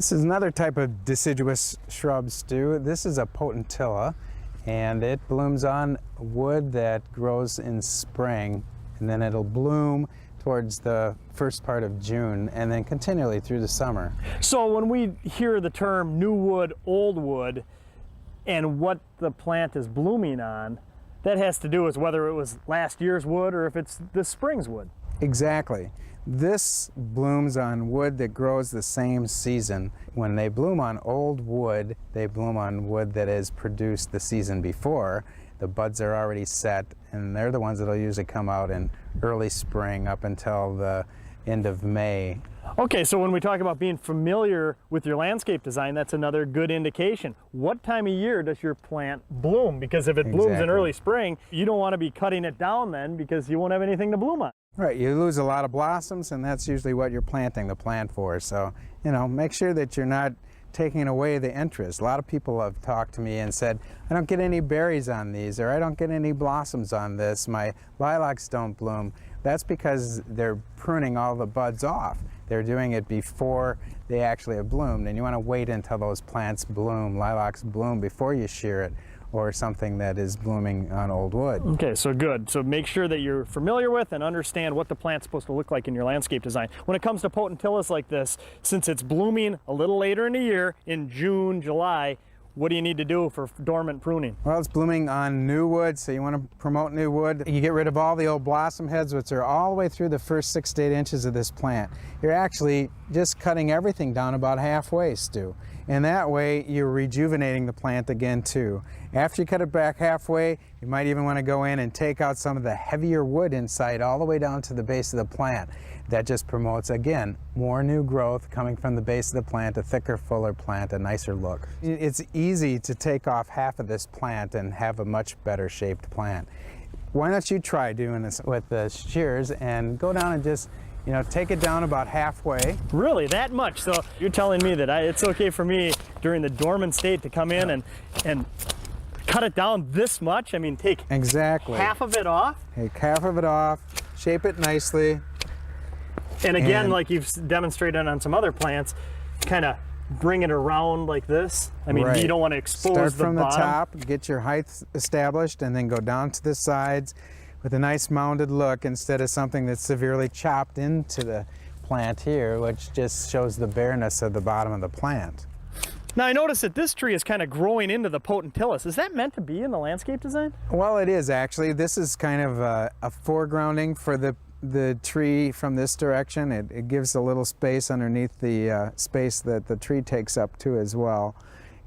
This is another type of deciduous shrub, Stu. This is a potentilla, and it blooms on wood that grows in spring, and then it'll bloom towards the first part of June and then continually through the summer. So when we hear the term new wood, old wood, and what the plant is blooming on, that has to do with whether it was last year's wood or if it's this spring's wood. Exactly. This blooms on wood that grows the same season. When they bloom on old wood, they bloom on wood that is produced the season before. The buds are already set, and they're the ones that'll usually come out in early spring up until the end of May. Okay, so when we talk about being familiar with your landscape design, that's another good indication. What time of year does your plant bloom? Because if it blooms in early spring, you don't want to be cutting it down then because you won't have anything to bloom on. Right, you lose a lot of blossoms, and that's usually what you're planting the plant for. So, make sure that you're not taking away the interest. A lot of people have talked to me and said, I don't get any berries on these, or I don't get any blossoms on this, my lilacs don't bloom. That's because they're pruning all the buds off. They're doing it before they actually have bloomed, and you want to wait until those plants bloom, lilacs bloom, before you shear it, or something that is blooming on old wood. Okay, so good. So make sure that you're familiar with and understand what the plant's supposed to look like in your landscape design. When it comes to potentillas like this, since it's blooming a little later in the year, in June, July, what do you need to do for dormant pruning? Well, it's blooming on new wood, so you want to promote new wood. You get rid of all the old blossom heads, which are all the way through the first 6 to 8 inches of this plant. You're actually just cutting everything down about halfway, Stu. And that way, you're rejuvenating the plant again, too. After you cut it back halfway, you might even want to go in and take out some of the heavier wood inside all the way down to the base of the plant. That just promotes, again, more new growth coming from the base of the plant, a thicker, fuller plant, a nicer look. It's easy to take off half of this plant and have a much better shaped plant. Why don't you try doing this with the shears and go down and just take it down about halfway. Really, that much? So you're telling me that it's okay for me during the dormant state to come in and cut it down this much? I mean, take half of it off? Take half of it off, shape it nicely. And again, like you've demonstrated on some other plants, kind of bring it around like this. I mean, you don't want to expose the bottom. Start from the top, get your height established, and then go down to the sides with a nice mounded look instead of something that's severely chopped into the plant here, which just shows the bareness of the bottom of the plant. Now I notice that this tree is kind of growing into the potentillas. Is that meant to be in the landscape design? Well, it is actually. This is kind of a foregrounding for the tree from this direction. It gives a little space underneath the space that the tree takes up too as well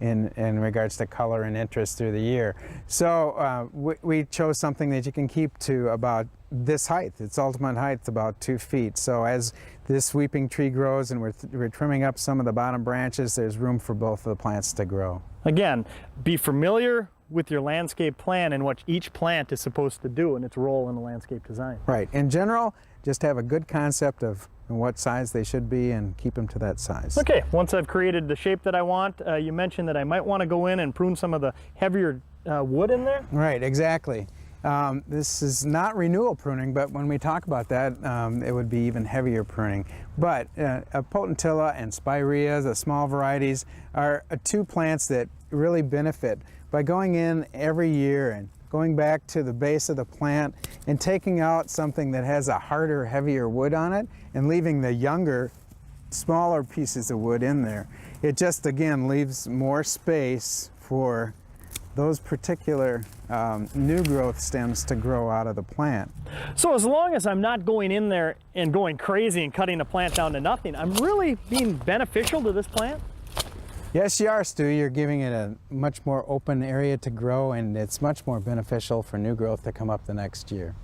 in regards to color and interest through the year. So we chose something that you can keep to about this height. Its ultimate height is about 2 feet. So as this weeping tree grows and we're trimming up some of the bottom branches, there's room for both of the plants to grow. Again, be familiar with your landscape plan and what each plant is supposed to do and its role in the landscape design. Right. In general, just have a good concept of what size they should be and keep them to that size. Okay, once I've created the shape that I want, you mentioned that I might want to go in and prune some of the heavier wood in there? Right, exactly. This is not renewal pruning, but when we talk about that, it would be even heavier pruning. But a potentilla and spirea, the small varieties, are two plants that really benefit by going in every year and going back to the base of the plant and taking out something that has a harder, heavier wood on it and leaving the younger, smaller pieces of wood in there. It just, again, leaves more space for those particular new growth stems to grow out of the plant. So as long as I'm not going in there and going crazy and cutting the plant down to nothing, I'm really being beneficial to this plant? Yes, you are, Stu. You're giving it a much more open area to grow, and it's much more beneficial for new growth to come up the next year.